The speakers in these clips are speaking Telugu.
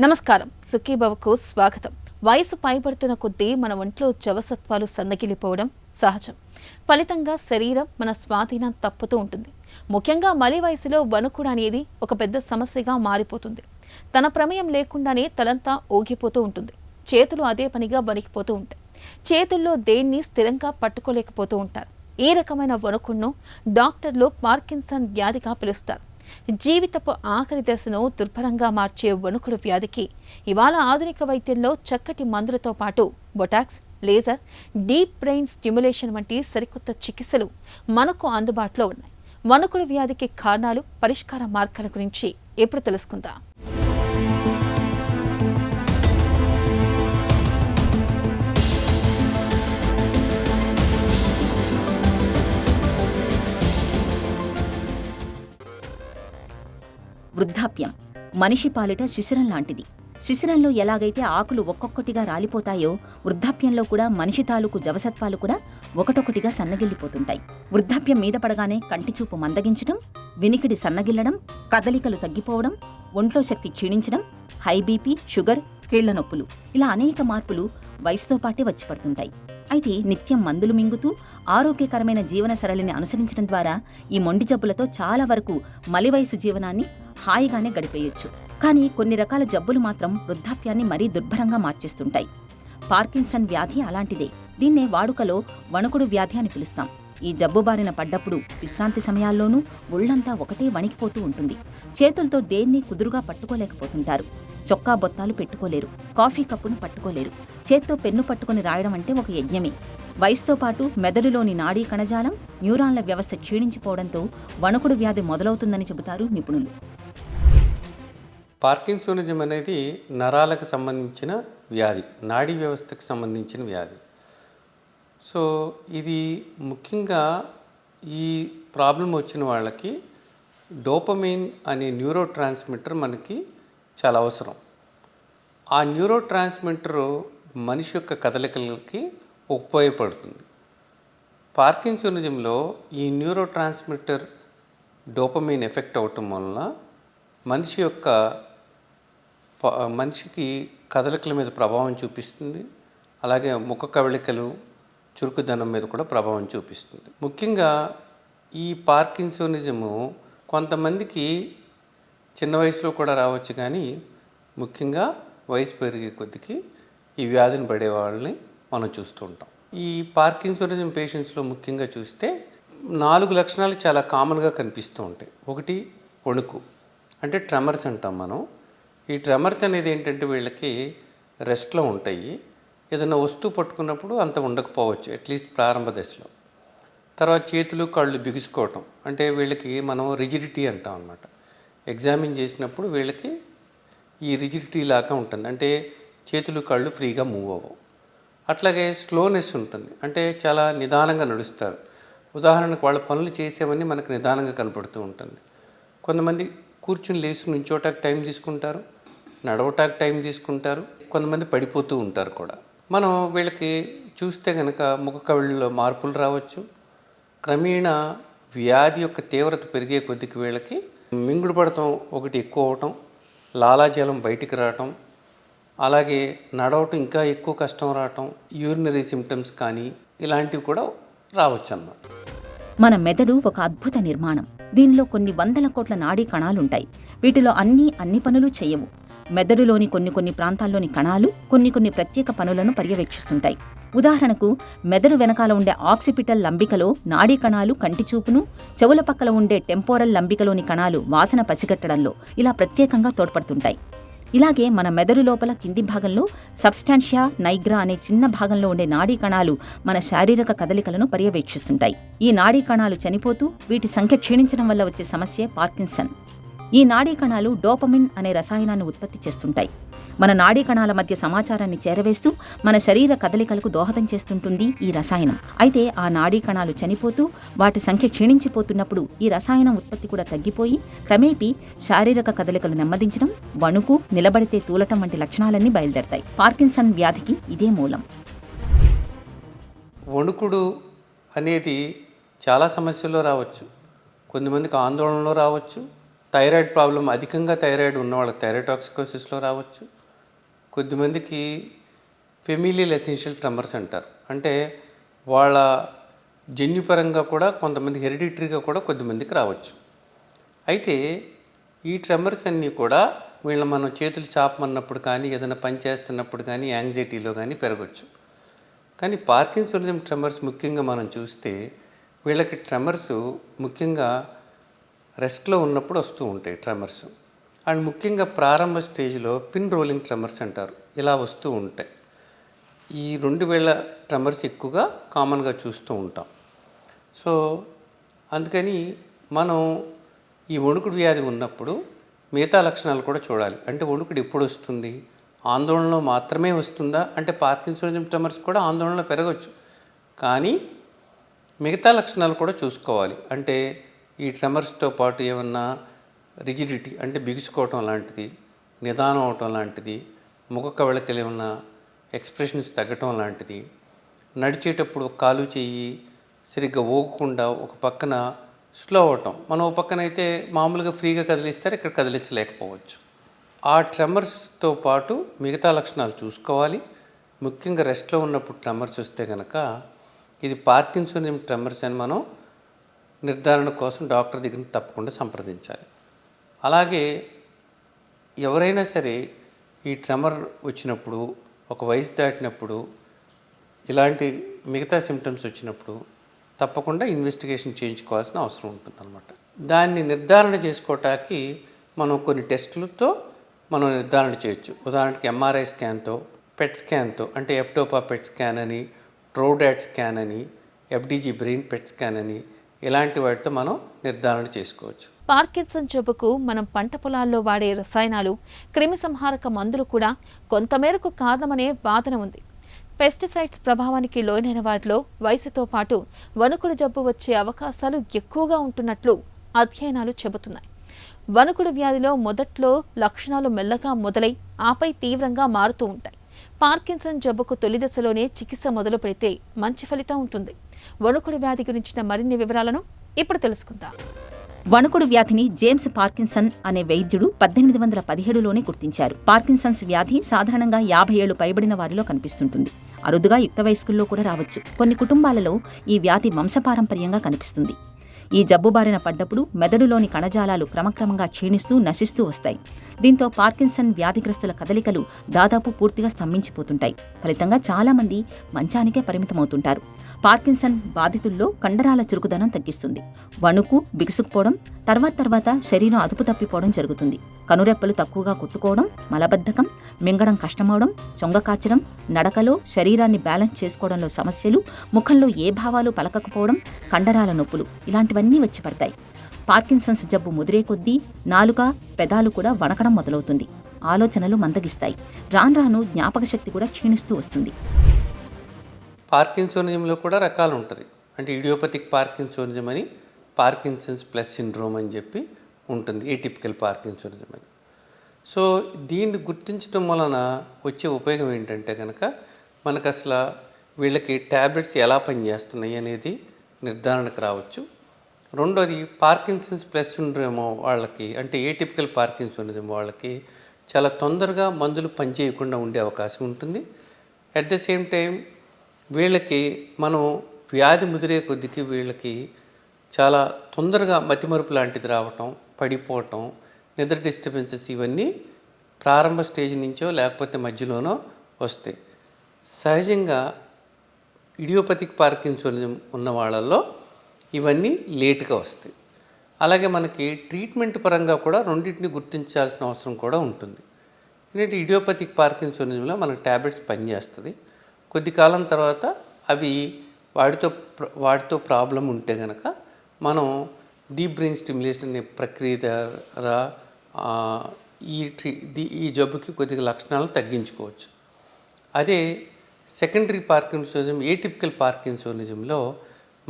నమస్కారం. తుక్కీబాబుకు స్వాగతం. వయసు పైబడుతున్న కొద్దీ మన ఒంట్లో జవసత్వాలు సన్నగిలిపోవడం సహజం. ఫలితంగా శరీరం మన స్వాధీనం తప్పుతూ ఉంటుంది. ముఖ్యంగా మలి వయసులో వణుకుడు అనేది ఒక పెద్ద సమస్యగా మారిపోతుంది. తన ప్రమేయం లేకుండానే తలంతా ఊగిపోతూ ఉంటుంది. చేతులు అదే పనిగా వణికిపోతూ ఉంటాయి. చేతుల్లో దేన్ని స్థిరంగా పట్టుకోలేకపోతూ ఉంటారు. ఈ రకమైన వణుకుడును డాక్టర్లు పార్కిన్సన్ వ్యాధిగా పిలుస్తారు. జీవితపు ఆఖరి దశను దుర్భరంగా మార్చే వణుకుడు వ్యాధికి ఇవాళ ఆధునిక వైద్యంలో చక్కటి మందులతో పాటు Botox, laser, deep brain stimulation వంటి సరికొత్త చికిత్సలు మనకు అందుబాటులో ఉన్నాయి. వణుకుడు వ్యాధికి కారణాలు, పరిష్కార మార్గాల గురించి ఇప్పుడు తెలుసుకుందాం. వృద్ధాప్యం మనిషి పాలిట శిశిరం లాంటిది. శిశిరంలో ఎలాగైతే ఆకులు ఒక్కొక్కటిగా రాలిపోతాయో, వృద్ధాప్యంలో కూడా మనిషి తాలూకు జవసత్వాలు కూడా ఒకటొకటిగా సన్నగిల్లిపోతుంటాయి. వృద్ధాప్యం మీద పడగానే కంటిచూపు మందగించడం, వినికిడి సన్నగిల్లడం, కదలికలు తగ్గిపోవడం, ఒంట్లో శక్తి క్షీణించడం, హై బీపీ, షుగర్, కీళ్ల నొప్పులు, ఇలా అనేక మార్పులు వయసుతో పాటే వచ్చి పడుతుంటాయి. అయితే నిత్యం మందులు మింగుతూ ఆరోగ్యకరమైన జీవన సరళిని అనుసరించడం ద్వారా ఈ మొండి జబ్బులతో చాలా వరకు మలి వయసు జీవనాన్ని హాయిగానే గడిపేయొచ్చు. కానీ కొన్ని రకాల జబ్బులు మాత్రం వృద్ధాప్యాన్ని మరీ దుర్భరంగా మార్చేస్తుంటాయి. పార్కిన్సన్ వ్యాధి అలాంటిదే. దీన్నే వాడుకలో వణుకుడు వ్యాధి అని పిలుస్తాం. ఈ జబ్బు బారిన పడ్డప్పుడు విశ్రాంతి సమయాల్లోనూ ఒళ్లంతా ఒకటే వణికిపోతూ ఉంటుంది. చేతులతో దేన్ని కుదురుగా పట్టుకోలేకపోతుంటారు. చొక్కా బొత్తాలు పెట్టుకోలేరు. కాఫీ కప్పును పట్టుకోలేరు. చేత్తో పెన్ను పట్టుకుని రాయడం అంటే ఒక యజ్ఞమే. వయసుతో పాటు మెదడులోని నాడీ కణజాలం, న్యూరాన్ల వ్యవస్థ క్షీణించిపోవడంతో వణుకుడు వ్యాధి మొదలవుతుందని చెబుతారు నిపుణులు. పార్కిన్సోనిజం అనేది నరాలకు సంబంధించిన వ్యాధి, నాడీ వ్యవస్థకు సంబంధించిన వ్యాధి. సో ఇది ముఖ్యంగా ఈ ప్రాబ్లం వచ్చిన వాళ్ళకి డోపమైన్ అనే న్యూరో ట్రాన్స్మిటర్ మనకి చాలా అవసరం. ఆ న్యూరో ట్రాన్స్మిటర్ మనిషి యొక్క కదలికలకి ఉపయోగపడుతుంది. పార్కిన్సోనిజంలో ఈ న్యూరో ట్రాన్స్మిటర్ డోపమైన్ ఎఫెక్ట్ అవటం వలన మనిషికి కదలికల మీద ప్రభావం చూపిస్తుంది. అలాగే ముఖ కవళికలు, చురుకుదనం మీద కూడా ప్రభావం చూపిస్తుంది. ముఖ్యంగా ఈ పార్కిన్సోనిజము కొంతమందికి చిన్న వయసులో కూడా రావచ్చు, కానీ ముఖ్యంగా వయసు పెరిగే కొద్దికి ఈ వ్యాధిని పడే వాళ్ళని మనం చూస్తూ ఉంటాం. ఈ పార్కిన్సోనిజం పేషెంట్స్లో ముఖ్యంగా చూస్తే 4 లక్షణాలు చాలా కామన్గా కనిపిస్తూ ఉంటాయి. ఒకటి వణుకు, అంటే ట్రెమర్స్ అంటాం మనం. ఈ ట్రెమర్స్ అనేది ఏంటంటే వీళ్ళకి రెస్ట్లో ఉంటాయి. ఏదైనా వస్తువు పట్టుకున్నప్పుడు అంత ఉండకపోవచ్చు, అట్లీస్ట్ ప్రారంభ దశలో. తర్వాత చేతులు కాళ్ళు బిగుసుకోవటం, అంటే వీళ్ళకి మనం రిజిడిటీ అంటాం అన్నమాట. ఎగ్జామిన్ చేసినప్పుడు వీళ్ళకి ఈ రిజిడిటీ లాగా ఉంటుంది, అంటే చేతులు కాళ్ళు ఫ్రీగా మూవ్ అవ్వవు. అట్లాగే స్లోనెస్ ఉంటుంది, అంటే చాలా నిదానంగా నడుస్తారు. ఉదాహరణకు వాళ్ళ పనులు చేసేవన్నీ మనకు నిదానంగా కనపడుతూ ఉంటుంది. కొంతమంది కూర్చుని లేచి నుంచోటానికి టైం తీసుకుంటారు, నడవటానికి టైం తీసుకుంటారు, కొంతమంది పడిపోతూ ఉంటారు కూడా. మనం వీళ్ళకి చూస్తే కనుక ముఖ కవళిలో మార్పులు రావచ్చు. క్రమేణా వ్యాధి యొక్క తీవ్రత పెరిగే కొద్దికి వీళ్ళకి మింగుడు పడటం ఒకటి ఎక్కువ అవటం, లాలాజలం బయటికి రావటం, అలాగే నడవటం ఇంకా ఎక్కువ కష్టం రావటం, యూరినరీ సిమ్టమ్స్ కానీ ఇలాంటివి కూడా రావచ్చు అన్నమాట. మన మెదడు ఒక అద్భుత నిర్మాణం. దీనిలో కొన్ని వందల కోట్ల నాడీ కణాలుంటాయి. వీటిలో అన్ని పనులు చేయవు. మెదడులోని కొన్ని ప్రాంతాల్లోని కణాలు కొన్ని ప్రత్యేక పనులను పర్యవేక్షిస్తుంటాయి. ఉదాహరణకు మెదడు వెనకాల ఉండే ఆక్సిపిటల్ లంబికలో నాడీ కణాలు కంటిచూపును, చెవుల పక్కల ఉండే టెంపోరల్ లంబికలోని కణాలు వాసన పసిగట్టడంలో ఇలా ప్రత్యేకంగా తోడ్పడుతుంటాయి. ఇలాగే మన మెదడు లోపల కింది భాగంలో సబ్స్టాన్షియా నైగ్రా అనే చిన్న భాగంలో ఉండే నాడీ కణాలు మన శారీరక కదలికలను పర్యవేక్షిస్తుంటాయి. ఈ నాడీ కణాలు చనిపోతూ వీటి సంఖ్య క్షీణించడం వల్ల వచ్చే సమస్యే పార్కిన్సన్. ఈ నాడీ కణాలు డోపమిన్ అనే రసాయనాన్ని ఉత్పత్తి చేస్తుంటాయి. మన నాడీ కణాల మధ్య సమాచారాన్ని చేరవేస్తూ మన శరీర కదలికలకు దోహదం చేస్తుంటుంది ఈ రసాయనం. అయితే ఆ నాడీ కణాలు చనిపోతూ వాటి సంఖ్య క్షీణించిపోతున్నప్పుడు ఈ రసాయనం ఉత్పత్తి కూడా తగ్గిపోయి క్రమేపీ శారీరక కదలికలు నెమ్మదించడం, వణుకు, నిలబడితే తూలటం వంటి లక్షణాలన్నీ బయలుదేరతాయి. పార్కిన్సన్ వ్యాధికి ఇదే మూలం. వణుకుడు అనేది చాలా సమస్యల్లో రావచ్చు. కొంతమందికి ఆందోళనలో రావచ్చు, థైరాయిడ్ ప్రాబ్లం, అధికంగా థైరాయిడ్ ఉన్న వాళ్ళకి థైరాయిడాక్సికోసిస్లో రావచ్చు. కొద్దిమందికి ఫెమిలియల్ ఎసెన్షియల్ ట్రెమర్స్ అంటారు. అంటే వాళ్ళ జన్యుపరంగా కూడా కొంతమంది హెరిడిటరీగా కూడా కొద్దిమందికి రావచ్చు. అయితే ఈ ట్రెమర్స్ అన్నీ కూడా మనం చేతులు చాపమన్నప్పుడు కానీ, ఏదైనా పని చేస్తున్నప్పుడు కానీ, యాంగ్జైటీలో కానీ పెరగచ్చు. కానీ పార్కిన్సోనిజం ట్రెమర్స్ ముఖ్యంగా మనం చూస్తే వీళ్ళకి ట్రెమర్స్ ముఖ్యంగా రెస్ట్లో ఉన్నప్పుడు వస్తూ ఉంటాయి ట్రెమర్స్. అండ్ ముఖ్యంగా ప్రారంభ స్టేజ్లో పిన్ రోలింగ్ ట్రెమర్స్ అంటారు, ఇలా వస్తూ ఉంటాయి. ఈ 2 వేళ ట్రెమర్స్ ఎక్కువగా కామన్గా చూస్తూ ఉంటాం. సో అందుకని మనం ఈ వణుకుడు వ్యాధి ఉన్నప్పుడు మిగతా లక్షణాలు కూడా చూడాలి. అంటే వణుకుడు ఎప్పుడు వస్తుంది, ఆందోళనలో మాత్రమే వస్తుందా అంటే పార్కిన్సోనిజం ట్రెమర్స్ కూడా ఆందోళనలో పెరగవచ్చు, కానీ మిగతా లక్షణాలు కూడా చూసుకోవాలి. అంటే ఈ ట్రెమర్స్తో పాటు ఏమన్నా రిజిడిటీ అంటే బిగుసుకోవటం లాంటిది, నిదానం అవటం లాంటిది, ముఖ కవళికలు ఏమన్నా ఎక్స్ప్రెషన్స్ తగ్గటం లాంటిది, నడిచేటప్పుడు కాలు చెయ్యి సరిగ్గా ఊగకుండా ఒక పక్కన స్లో అవటం, మనం ఒక పక్కన అయితే మామూలుగా ఫ్రీగా కదిలిస్తారు, ఇక్కడ కదిలించలేకపోవచ్చు. ఆ ట్రెమర్స్తో పాటు మిగతా లక్షణాలు చూసుకోవాలి. ముఖ్యంగా రెస్ట్లో ఉన్నప్పుడు ట్రెమర్స్ వస్తే కనుక ఇది పార్కిన్సోనిజం ట్రెమర్స్ అని మనం నిర్ధారణ కోసం డాక్టర్ దగ్గర తప్పకుండా సంప్రదించాలి. అలాగే ఎవరైనా సరే ఈ ట్రెమర్ వచ్చినప్పుడు, ఒక వయసు దాటినప్పుడు, ఇలాంటి మిగతా సిమ్టమ్స్ వచ్చినప్పుడు తప్పకుండా ఇన్వెస్టిగేషన్ చేయించుకోవాల్సిన అవసరం ఉంటుందన్నమాట. దాన్ని నిర్ధారణ చేసుకోవటానికి మనం కొన్ని టెస్టులతో మనం నిర్ధారణ చేయొచ్చు. ఉదాహరణకి ఎంఆర్ఐ స్కాన్తో, పెట్ స్కాన్తో, అంటే ఎఫ్డోపా పెట్ స్కాన్ అని, ట్రోడాట్ స్కాన్ అని, ఎఫ్డీజీ బ్రెయిన్ పెట్ స్కాన్ అని, ఇలాంటి వాటితో మనం నిర్ధారణ చేసుకోవచ్చు. పార్కిన్సన్ జబ్బుకు మనం పంట పొలాల్లో వాడే రసాయనాలు, క్రిమి సంహారక మందులు కూడా కొంతమేరకు కారణమనే వాదన ఉంది. పెస్టిసైడ్స్ ప్రభావానికి లోనైన వారిలో వయసుతో పాటు వణుకుడు జబ్బు వచ్చే అవకాశాలు ఎక్కువగా ఉంటున్నట్లు అధ్యయనాలు చెబుతున్నాయి. వణుకుడు వ్యాధిలో మొదట్లో లక్షణాలు మెల్లగా మొదలై ఆపై తీవ్రంగా మారుతూ ఉంటాయి. పార్కిన్సన్ జబ్బుకు తొలి దశలోనే చికిత్స మొదలు పెడితే మంచి ఫలితం ఉంటుంది. వణుకుడు వ్యాధి గురించిన మరిన్ని వివరాలను ఇప్పుడు తెలుసుకుందాం. వణుకుడు వ్యాధిని జేమ్స్ పార్కిన్సన్ అనే వైద్యుడు 1817లోనే గుర్తించారు. పార్కిన్సన్స్ వ్యాధి సాధారణంగా 50 ఏళ్లు పైబడిన వారిలో కనిపిస్తుంటుంది. అరుదుగా యుక్త వయస్కుల్లో కూడా రావచ్చు. కొన్ని కుటుంబాలలో ఈ వ్యాధి వంశపారంపర్యంగా కనిపిస్తుంది. ఈ జబ్బు బారిన పడ్డప్పుడు మెదడులోని కణజాలాలు క్రమక్రమంగా క్షీణిస్తూ నశిస్తూ వస్తాయి. దీంతో పార్కిన్సన్ వ్యాధిగ్రస్తుల కదలికలు దాదాపు పూర్తిగా స్తంభించిపోతుంటాయి. ఫలితంగా చాలామంది మంచానికే పరిమితమవుతుంటారు. పార్కిన్సన్ బాధితుల్లో కండరాల చురుకుదనం తగ్గిస్తుంది. వణుకు, బిగుసుకుపోవడం, తర్వాత శరీరం అదుపు తప్పిపోవడం జరుగుతుంది. కనురెప్పలు తక్కువగా కొట్టుకోవడం, మలబద్ధకం, మింగడం కష్టమవడం, చొంగకార్చడం, నడకలో శరీరాన్ని బ్యాలెన్స్ చేసుకోవడంలో సమస్యలు, ముఖంలో ఏ భావాలు పలకకపోవడం, కండరాల నొప్పులు ఇలాంటివన్నీ వచ్చి పడతాయి. పార్కిన్సన్స్ జబ్బు ముదిరే కొద్దీ నాలుక, పెదాలు కూడా వణకడం మొదలవుతుంది. ఆలోచనలు మందగిస్తాయి. రాను జ్ఞాపకశక్తి కూడా క్షీణిస్తూ వస్తుంది. పార్కిన్సోనిజంలో కూడా రకాలు ఉంటుంది. అంటే ఇడియోపతిక్ పార్కిన్సోనిజం అని, పార్కిన్సన్స్ ప్లస్ సిండ్రోమ్ అని చెప్పి ఉంటుంది, ఏటిపికల్ పార్కిన్సోనిజం అని. సో దీన్ని గుర్తించడం వలన వచ్చే ఉపయోగం ఏంటంటే కనుక మనకు అసలు వీళ్ళకి ట్యాబ్లెట్స్ ఎలా పనిచేస్తున్నాయి అనేది నిర్ధారణకు రావచ్చు. రెండోది పార్కిన్సన్స్ ప్లస్ సిండ్రోమ్ వాళ్ళకి, అంటే ఏటిపికల్ పార్కిన్సోనిజం వాళ్ళకి చాలా తొందరగా మందులు పనిచేయకుండా ఉండే అవకాశం ఉంటుంది. అట్ ద సేమ్ టైం వీళ్ళకి మనం వ్యాధి ముదిరే కొద్దికి వీళ్ళకి చాలా తొందరగా మతిమరుపు లాంటిది రావటం, పడిపోవటం, నిద్ర డిస్టర్బెన్సెస్ ఇవన్నీ ప్రారంభ స్టేజ్ నుంచో లేకపోతే మధ్యలోనో వస్తాయి. సహజంగా ఇడియోపతిక్ పార్కిన్సోనిజం ఉన్న వాళ్ళల్లో ఇవన్నీ లేటుగా వస్తాయి. అలాగే మనకి ట్రీట్మెంట్ పరంగా కూడా రెండింటిని గుర్తించాల్సిన అవసరం కూడా ఉంటుంది. ఎందుకంటే ఇడియోపతిక్ పార్కిన్సోనిజంలో మనకు ట్యాబ్లెట్స్ పనిచేస్తుంది. కొద్ది కాలం తర్వాత అవి వాటితో ప్రాబ్లం ఉంటే కనుక మనం డీప్ బ్రెయిన్ స్టిమ్యులేషన్ అనే ప్రక్రియ ద్వారా ఈ జబ్బుకి కొద్దిగా లక్షణాలను తగ్గించుకోవచ్చు. అదే సెకండరీ పార్కిన్సోనిజం, ఏటిపికల్ పార్కిన్సోనిజంలో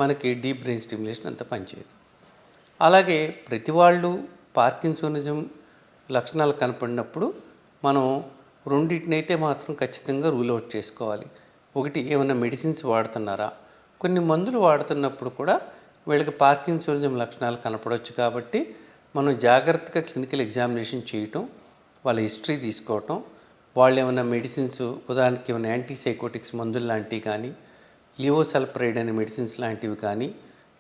మనకి డీప్ బ్రెయిన్ స్టిమ్యులేషన్ అంత పనిచేయదు. అలాగే ప్రతి వాళ్ళు పార్కిన్సోనిజం లక్షణాలు కనపడినప్పుడు మనం రెండింటినైతే మాత్రం ఖచ్చితంగా రూల్ అవుట్ చేసుకోవాలి. ఒకటి, ఏమైనా మెడిసిన్స్ వాడుతున్నారా? కొన్ని మందులు వాడుతున్నప్పుడు కూడా వీళ్ళకి పార్కిన్సోనిజం లక్షణాలు కనపడవచ్చు. కాబట్టి మనం జాగ్రత్తగా క్లినికల్ ఎగ్జామినేషన్ చేయటం, వాళ్ళ హిస్టరీ తీసుకోవటం, వాళ్ళు ఏమైనా మెడిసిన్స్, ఉదాహరణకి ఏమైనా యాంటీసైకోటిక్స్ మందులు లాంటివి కానీ, లివోసల్పరైడ్ అనే మెడిసిన్స్ లాంటివి కానీ,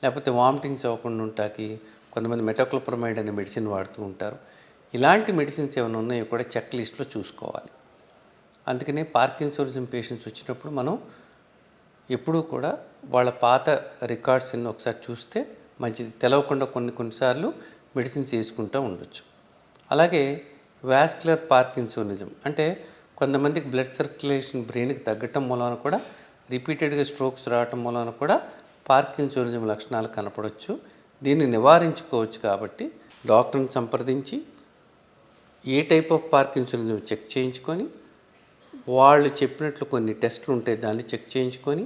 లేకపోతే వామిటింగ్స్ అవ్వకుండా ఉంటాకి కొంతమంది మెటోక్లోప్రమైడ్ అనే మెడిసిన్ వాడుతూ ఉంటారు. ఇలాంటి మెడిసిన్స్ ఏమైనా ఉన్నాయో కూడా చెక్ లిస్ట్లో చూసుకోవాలి. అందుకనే పార్కిన్సోనిజం పేషెంట్స్ వచ్చినప్పుడు మనం ఎప్పుడూ కూడా వాళ్ళ పాత రికార్డ్స్ అన్ని ఒకసారి చూస్తే మంచిది. తెలవకుండా కొన్నిసార్లు మెడిసిన్స్ వేసుకుంటూ ఉండొచ్చు. అలాగే వాస్కులర్ పార్కిన్సోనిజం అంటే కొంతమందికి బ్లడ్ సర్క్యులేషన్ బ్రెయిన్కి తగ్గటం మూలాన కూడా, రిపీటెడ్గా స్ట్రోక్స్ రావటం మూలాన కూడా పార్కిన్సోనిజం లక్షణాలు కనపడవచ్చు. దీన్ని నివారించుకోవచ్చు. కాబట్టి డాక్టర్ని సంప్రదించి ఏ టైప్ ఆఫ్ పార్కిన్సోనిజం చెక్ చేయించుకొని, వాళ్ళు చెప్పినట్లు కొన్ని టెస్టులు ఉంటాయి, దాన్ని చెక్ చేయించుకొని,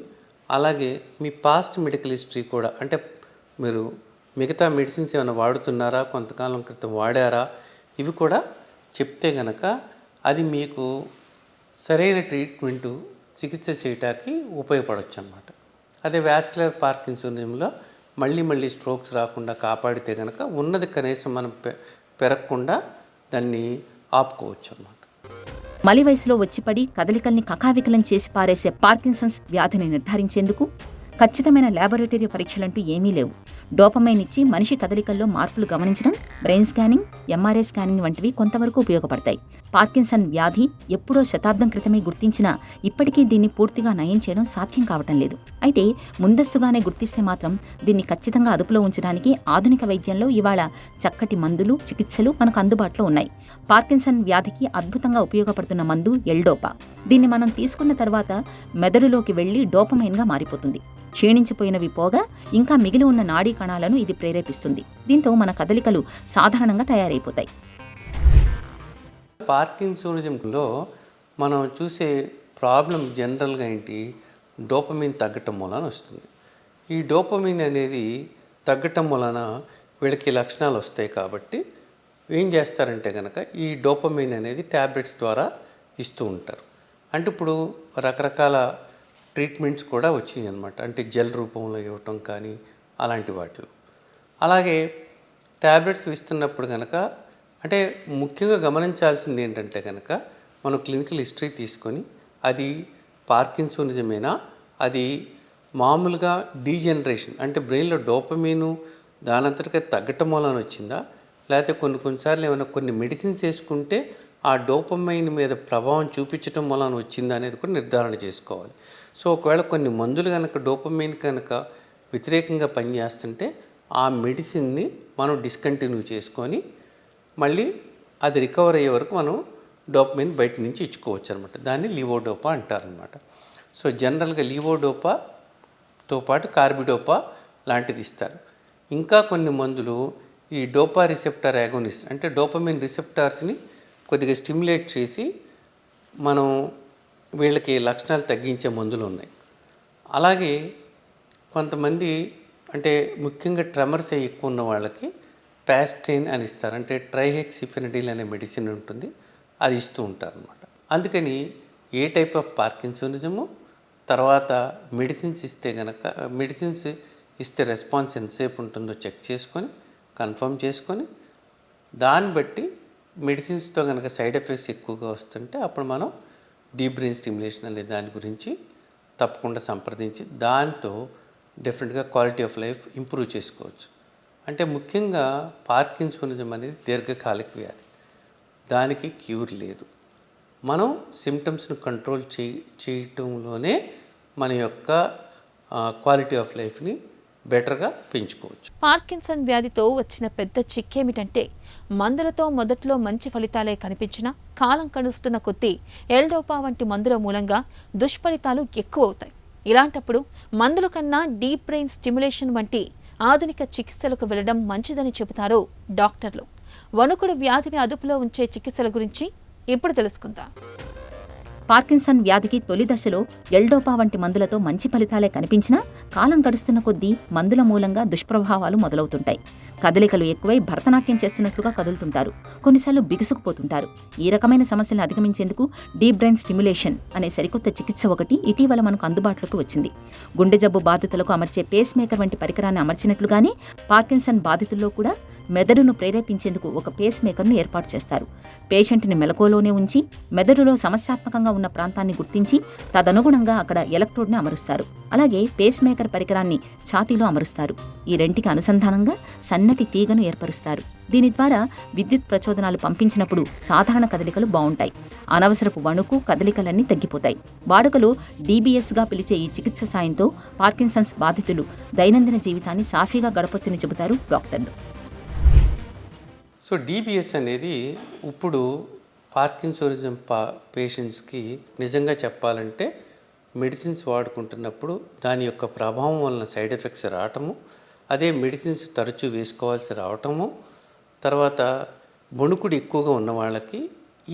అలాగే మీ పాస్ట్ మెడికల్ హిస్టరీ కూడా, అంటే మీరు మిగతా మెడిసిన్స్ ఏమైనా వాడుతున్నారా, కొంతకాలం క్రితం వాడారా, ఇవి కూడా చెప్తే గనక అది మీకు సరైన ట్రీట్మెంటు, చికిత్స చేయటానికి ఉపయోగపడవచ్చు అన్నమాట. అదే వాస్కులర్ పార్కిన్సోనిజంలో మళ్ళీ స్ట్రోక్స్ రాకుండా కాపాడితే కనుక ఉన్నది కనీసం మనం పెరగకుండా దాన్ని ఆపుకోవచ్చు అన్నమాట. మలి వయసులో వచ్చిపడి కదలికల్ని కకావికలం చేసి పారేసే పార్కిన్సన్స్ వ్యాధిని నిర్ధారించేందుకు ఖచ్చితమైన ల్యాబొరేటరీ పరీక్షలంటూ ఏమీ లేవు. డోపమైన్ ఇచ్చి మనిషి కదలికల్లో మార్పులు గమనించడం, బ్రెయిన్ స్కానింగ్, ఎంఆర్ఐ స్కానింగ్ వంటివి కొంతవరకు ఉపయోగపడతాయి. పార్కిన్సన్ వ్యాధి ఎప్పుడో శతాబ్దం క్రితమే గుర్తించినా ఇప్పటికీ దీన్ని పూర్తిగా నయం చేయడం సాధ్యం కావటం లేదు. అయితే ముందస్తుగానే గుర్తిస్తే మాత్రం దీన్ని ఖచ్చితంగా అదుపులో ఉంచడానికి ఆధునిక వైద్యంలో ఇవాళ చక్కటి మందులు, చికిత్సలు మనకు అందుబాటులో ఉన్నాయి. పార్కిన్సన్ వ్యాధికి అద్భుతంగా ఉపయోగపడుతున్న మందు ఎల్డోపా. దీన్ని మనం తీసుకున్న తర్వాత మెదడులోకి వెళ్లి డోపమైన్గా మారిపోతుంది. క్షీణించిపోయినవి పోగా ఇంకా మిగిలి ఉన్న నాడీ కణాలను ఇది ప్రేరేపిస్తుంది. దీంతో మన కదలికలు సాధారణంగా తయారైపోతాయి. పార్కిన్సోనిజంలో మనం చూసే ప్రాబ్లం జనరల్గా ఏంటి, డోపమిన్ తగ్గటం మూలన వస్తుంది. ఈ డోపమిన్ అనేది తగ్గటం మూలన వీళ్ళకి లక్షణాలు వస్తాయి. కాబట్టి ఏం చేస్తారంటే కనుక ఈ డోపమిన్ అనేది ట్యాబ్లెట్స్ ద్వారా ఇస్తూ ఉంటారు. అంటే ఇప్పుడు రకరకాల ట్రీట్మెంట్స్ కూడా వచ్చినాయి అన్నమాట. అంటే జెల్ రూపంలో ఇవ్వటం కానీ అలాంటి వాటిలో. అలాగే ట్యాబ్లెట్స్ ఇస్తున్నప్పుడు కనుక అంటే ముఖ్యంగా గమనించాల్సింది ఏంటంటే కనుక మనం క్లినికల్ హిస్టరీ తీసుకొని అది పార్కిన్సోనిజమేనా, అది మామూలుగా డీజనరేషన్ అంటే బ్రెయిన్లో డోపమీను దానంతటిగా తగ్గటం వలన వచ్చిందా, లేకపోతే కొన్నిసార్లు ఏమైనా కొన్ని మెడిసిన్స్ వేసుకుంటే ఆ డోపమైన్ మీద ప్రభావం చూపించటం వలన వచ్చిందా అనేది కూడా నిర్ధారణ చేసుకోవాలి. సో ఒకవేళ కొన్ని మందులు కనుక డోపమైన్ కనుక వ్యతిరేకంగా పనిచేస్తుంటే ఆ మెడిసిన్ని మనం డిస్కంటిన్యూ చేసుకొని మళ్ళీ అది రికవర్ అయ్యే వరకు మనం డోపమైన్ బయట నుంచి ఇచ్చుకోవచ్చు అనమాట. దాన్ని లివోడోపా అంటారనమాట. సో జనరల్గా లివోడోపాతో పాటు కార్బిడోపా లాంటిది ఇస్తారు. ఇంకా కొన్ని మందులు ఈ డోపా రిసెప్టర్ యాగోనిస్ట్ అంటే డోపమైన్ రిసెప్టార్స్ని కొద్దిగా స్టిమ్యులేట్ చేసి మనం వీళ్ళకి లక్షణాలు తగ్గించే మందులు ఉన్నాయి. అలాగే కొంతమంది అంటే ముఖ్యంగా ట్రెమర్స్ ఎక్కువ ఉన్న వాళ్ళకి ప్యాస్టైన్ అని ఇస్తారు. అంటే ట్రైహెక్సిఫెనడిల్ అనే మెడిసిన్ ఉంటుంది, అది ఇస్తూ ఉంటారు అనమాట. అందుకని ఏ టైప్ ఆఫ్ పార్కిన్సోనిజము, తర్వాత మెడిసిన్స్ ఇస్తే రెస్పాన్స్ ఎంతసేపు ఉంటుందో చెక్ చేసుకొని కన్ఫర్మ్ చేసుకొని దాన్ని బట్టి మెడిసిన్స్తో కనుక సైడ్ ఎఫెక్ట్స్ ఎక్కువగా వస్తుంటే అప్పుడు మనం డీప్ బ్రెయిన్ స్టిమ్యులేషన్ అనే దాని గురించి తప్పకుండా సంప్రదించి దాంతో డెఫినెట్గా క్వాలిటీ ఆఫ్ లైఫ్ ఇంప్రూవ్ చేసుకోవచ్చు. అంటే ముఖ్యంగా పార్కిన్సోనిజం అనేది దీర్ఘకాలిక వ్యాధి, దానికి క్యూర్ లేదు. మనం సిమ్టమ్స్ను కంట్రోల్ చేయటంలోనే మన యొక్క క్వాలిటీ ఆఫ్ లైఫ్ని బెటర్గా పెంచుకోవచ్చు. పార్కిన్సన్ వ్యాధితో వచ్చిన పెద్ద చిక్కేమిటంటే మందులతో మొదట్లో మంచి ఫలితాలే కనిపించినా కాలం గడుస్తున్న కొద్దీ ఎల్డోపా వంటి మందుల మూలంగా దుష్ఫలితాలు ఎక్కువ అవుతాయి. ఇలాంటప్పుడు మందుల కన్నా డీప్ బ్రెయిన్ స్టిమ్యులేషన్ వంటి ఆధునిక చికిత్సలకు వెళ్లడం మంచిదని చెబుతారు డాక్టర్లు. వణుకుడు వ్యాధిని అదుపులో ఉంచే చికిత్సల గురించి ఇప్పుడు తెలుసుకుందాం. పార్కిన్సన్ వ్యాధికి తొలి దశలో ఎల్డోపా వంటి మందులతో మంచి ఫలితాలే కనిపించినా కాలం గడుస్తున్న కొద్దీ మందుల మూలంగా దుష్ప్రభావాలు మొదలవుతుంటాయి. కదలికలు ఎక్కువై భరతనాట్యం చేస్తున్నట్లుగా కదులుతుంటారు, కొన్నిసార్లు బిగుసుకుపోతుంటారు. ఈ రకమైన సమస్యలను అధిగమించేందుకు డీప్ బ్రెయిన్ స్టిమ్యులేషన్ అనే సరికొత్త చికిత్స ఒకటి ఇటీవల మనకు అందుబాటులోకి వచ్చింది. గుండె జబ్బు బాధితులకు అమర్చే పేస్ మేకర్ వంటి పరికరాన్ని అమర్చినట్లుగానే పార్కిన్సన్ బాధితుల్లో కూడా మెదడును ప్రేరేపించేందుకు ఒక పేస్ మేకర్ను ఏర్పాటు చేస్తారు. పేషెంట్ని మెలకువలోనే ఉంచి మెదడులో సమస్యాత్మకంగా ఉన్న ప్రాంతాన్ని గుర్తించి తదనుగుణంగా అక్కడ ఎలక్ట్రోడ్ని అమరుస్తారు. అలాగే పేస్ మేకర్ పరికరాన్ని ఛాతీలో అమరుస్తారు. ఈ రెంటికి అనుసంధానంగా సన్నటి తీగను ఏర్పరుస్తారు. దీని ద్వారా విద్యుత్ ప్రచోదనాలు పంపించినప్పుడు సాధారణ కదలికలు బావుంటాయి. అనవసరపు వణుకు కదలికలన్నీ తగ్గిపోతాయి. వాడుకలో డీబీఎస్గా పిలిచే ఈ చికిత్స సాయంతో పార్కిన్సన్స్ బాధితులు దైనందిన జీవితాన్ని సాఫీగా గడపొచ్చని చెబుతారు డాక్టర్లు. సో డీబీఎస్ అనేది ఇప్పుడు పార్కిన్సోనిజం పేషెంట్స్కి నిజంగా చెప్పాలంటే మెడిసిన్స్ వాడుకుంటున్నప్పుడు దాని యొక్క ప్రభావం వలన సైడ్ ఎఫెక్ట్స్ రావటము, అదే మెడిసిన్స్ తరచూ వేసుకోవాల్సి రావటము, తర్వాత వణుకుడు ఎక్కువగా ఉన్న వాళ్ళకి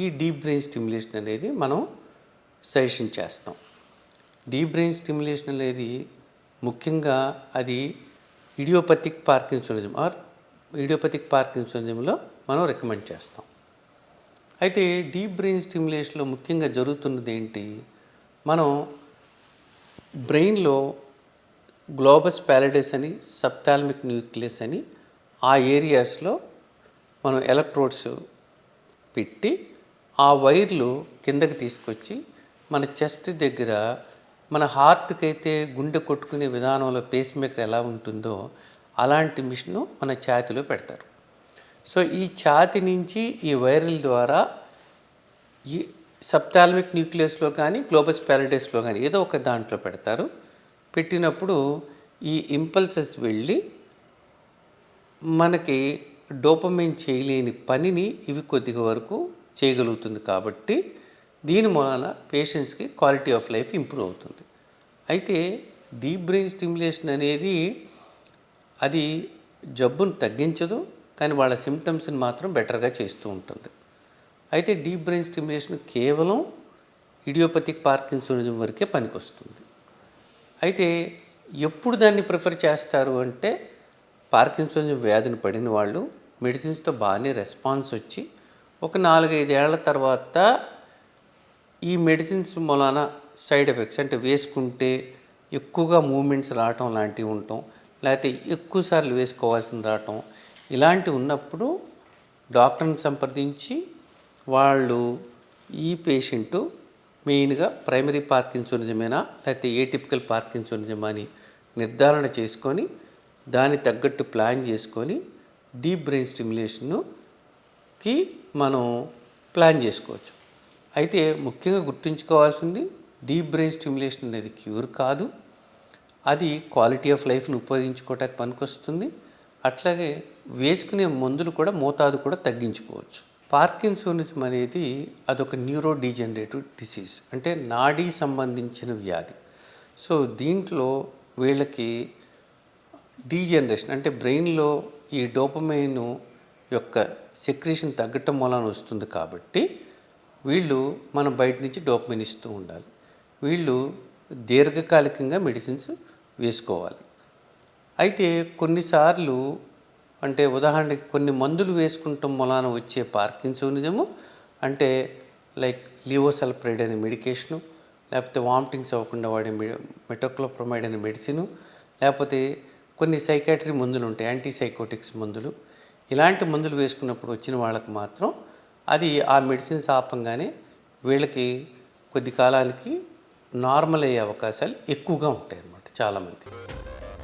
ఈ డీప్ బ్రెయిన్ స్టిమ్యులేషన్ అనేది మనం సజెషన్ చేస్తాం. డీప్ బ్రెయిన్ స్టిమ్యులేషన్ అనేది ముఖ్యంగా అది ఇడియోపతిక్ పార్కిన్సోనిజం ఇడియోపతిక్ పార్కిన్సోనిజంలో మనం రికమెండ్ చేస్తాం. అయితే డీప్ బ్రెయిన్ స్టిమ్యులేషన్లో ముఖ్యంగా జరుగుతున్నది ఏంటి, మనం బ్రెయిన్లో గ్లోబస్ ప్యాలిడస్ అని సబ్థాల్మిక్ న్యూక్లియస్ అని ఆ ఏరియాస్లో మనం ఎలక్ట్రోడ్స్ పెట్టి ఆ వైర్లు కిందకి తీసుకొచ్చి మన చెస్ట్ దగ్గర మన హార్ట్కి అయితే గుండె కొట్టుకునే విధానంలో పేస్ మేకర్ ఎలా ఉంటుందో అలాంటి మిషను మన ఛాతీలో పెడతారు. సో ఈ ఛాతీ నుంచి ఈ వైర్ల ద్వారా ఈ సబ్థాల్మిక్ న్యూక్లియస్లో కానీ గ్లోబస్ ప్యాలిడస్లో కానీ ఏదో ఒక దాంట్లో పెడతారు. పెట్టినప్పుడు ఈ ఇంపల్సెస్ వెళ్ళి మనకి డోపమైన్ చేయలేని పనిని ఇవి కొద్దిగా వరకు చేయగలుగుతుంది. కాబట్టి దీని వలన పేషెంట్స్కి క్వాలిటీ ఆఫ్ లైఫ్ ఇంప్రూవ్ అవుతుంది. అయితే డీప్ బ్రెయిన్ స్టిమ్యులేషన్ అనేది అది జబ్బును తగ్గించదు, కానీ వాళ్ళ సిమ్టమ్స్ని మాత్రం బెటర్గా చేస్తూ ఉంటుంది. అయితే డీప్ బ్రెయిన్ స్టిమ్యులేషన్ కేవలం ఇడియోపతిక్ పార్కిన్సోనిజం వరకే పనికొస్తుంది. అయితే ఎప్పుడు దాన్ని ప్రిఫర్ చేస్తారు అంటే పార్కిన్సోనిజం వ్యాధిని పడిన వాళ్ళు మెడిసిన్స్తో బాగానే రెస్పాన్స్ వచ్చి ఒక 4-5 ఏళ్ల తర్వాత ఈ మెడిసిన్స్ మూలాన సైడ్ ఎఫెక్ట్స్ అంటే వేసుకుంటే ఎక్కువగా మూమెంట్స్ రావటం లాంటివి ఉండటం, లేకపోతే ఎక్కువసార్లు వేసుకోవాల్సిన రావటం ఇలాంటివి ఉన్నప్పుడు డాక్టర్ని సంప్రదించి వాళ్ళు ఈ పేషెంటు మెయిన్గా ప్రైమరీ పార్కిన్సోనిజమేనా లేకపోతే ఏటిపికల్ పార్కిన్సోనిజం అని నిర్ధారణ చేసుకొని దానికి తగ్గట్టు ప్లాన్ చేసుకొని డీప్ బ్రెయిన్ స్టిమ్యులేషన్కి మనం ప్లాన్ చేసుకోవచ్చు. అయితే ముఖ్యంగా గుర్తుంచుకోవాల్సింది డీప్ బ్రెయిన్ స్టిమ్యులేషన్ అనేది క్యూర్ కాదు, అది క్వాలిటీ ఆఫ్ లైఫ్ని ఉపయోగించుకోవటానికి పనికొస్తుంది. అట్లాగే వేసుకునే మందులు కూడా మోతాదు కూడా తగ్గించుకోవచ్చు. పార్కిన్సోనిజం అనేది అదొక న్యూరో డీజనరేటివ్ డిసీజ్, అంటే నాడీ సంబంధించిన వ్యాధి. సో దీంట్లో వీళ్ళకి డీజనరేషన్ అంటే బ్రెయిన్లో ఈ డోపమైన్ యొక్క సెక్రేషన్ తగ్గటం వలన వస్తుంది. కాబట్టి వీళ్ళు మనం బయట నుంచి డోపమైన్ ఇస్తూ ఉండాలి. వీళ్ళు దీర్ఘకాలికంగా మెడిసిన్స్ వేసుకోవాలి. అయితే కొన్నిసార్లు అంటే ఉదాహరణకి కొన్ని మందులు వేసుకుంటాం వలన వచ్చే పార్కిన్సోనిజము అంటే లైక్ లివోసల్ప్రైడ్ అనే మెడికేషను, లేకపోతే వామిటింగ్స్ అవ్వకుండా వాడే మెటోక్లోప్రమైడ్ అనే మెడిసిను, లేకపోతే కొన్ని సైకాట్రీ మందులు ఉంటాయి, యాంటీసైకోటిక్స్ మందులు. ఇలాంటి మందులు వేసుకున్నప్పుడు వచ్చిన వాళ్ళకి మాత్రం అది ఆ మెడిసిన్స్ ఆపంగానే వీళ్ళకి కొద్ది కాలానికి నార్మల్ అయ్యే అవకాశాలు ఎక్కువగా ఉంటాయి అన్నమాట చాలామంది.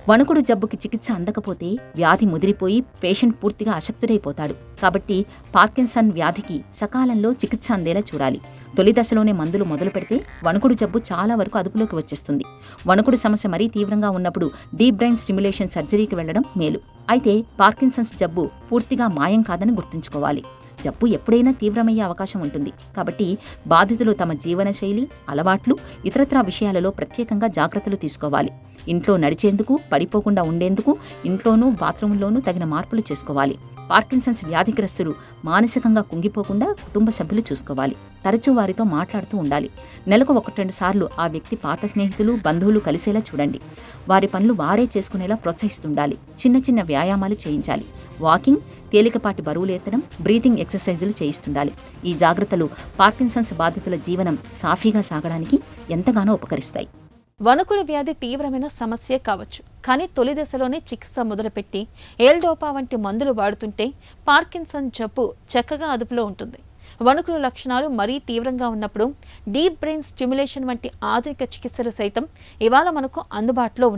వణుకుడు జబ్బుకి చికిత్స అందకపోతే వ్యాధి ముదిరిపోయి పేషెంట్ పూర్తిగా అశక్తుడైపోతాడు. కాబట్టి పార్కిన్సన్ వ్యాధికి సకాలంలో చికిత్స అందేలా చూడాలి. తొలి దశలోనే మందులు మొదలు పెడితే వణుకుడు జబ్బు చాలా వరకు అదుపులోకి వచ్చేస్తుంది. వణుకుడు సమస్య మరీ తీవ్రంగా ఉన్నప్పుడు డీప్ బ్రెయిన్ స్టిమ్యులేషన్ సర్జరీకి వెళ్లడం మేలు. అయితే పార్కిన్సన్స్ జబ్బు పూర్తిగా మాయం కాదని గుర్తుంచుకోవాలి. జబ్బు ఎప్పుడైనా తీవ్రమయ్యే అవకాశం ఉంటుంది. కాబట్టి బాధితులు తమ జీవనశైలి, అలవాట్లు, ఇతరత్రా విషయాలలో ప్రత్యేకంగా జాగ్రత్తలు తీసుకోవాలి. ఇంట్లో నడిచేందుకు, పడిపోకుండా ఉండేందుకు ఇంట్లోనూ బాత్రూంలోనూ తగిన మార్పులు చేసుకోవాలి. పార్కిన్సన్స్ వ్యాధిగ్రస్తులు మానసికంగా కుంగిపోకుండా కుటుంబ సభ్యులు చూసుకోవాలి. తరచూ వారితో మాట్లాడుతూ ఉండాలి. నెలకు 1-2 సార్లు ఆ వ్యక్తి పాత స్నేహితులు, బంధువులు కలిసేలా చూడండి. వారి పనులు వారే చేసుకునేలా ప్రోత్సహిస్తుండాలి. చిన్న చిన్న వ్యాయామాలు చేయించాలి. వాకింగ్, తేలికపాటి బరువులు ఎత్తడం, బ్రీతింగ్ ఎక్సర్సైజులు చేయిస్తుండాలి. ఈ జాగ్రత్తలు పార్కిన్సన్స్ బాధితుల జీవనం సాఫీగా సాగడానికి ఎంతగానో ఉపకరిస్తాయి. వణుకుల వ్యాధి తీవ్రమైన సమస్యే కావచ్చు, కానీ తొలి దశలోనే చికిత్స మొదలుపెట్టి ఎల్డోపా వంటి మందులు వాడుతుంటే పార్కిన్సన్ జబ్బు చక్కగా అదుపులో ఉంటుంది. వణుకుల లక్షణాలు మరీ తీవ్రంగా ఉన్నప్పుడు డీప్ బ్రెయిన్ స్టిమ్యులేషన్ వంటి ఆధునిక చికిత్సలు సైతం ఇవాళ మనకు అందుబాటులో ఉన్నాయి.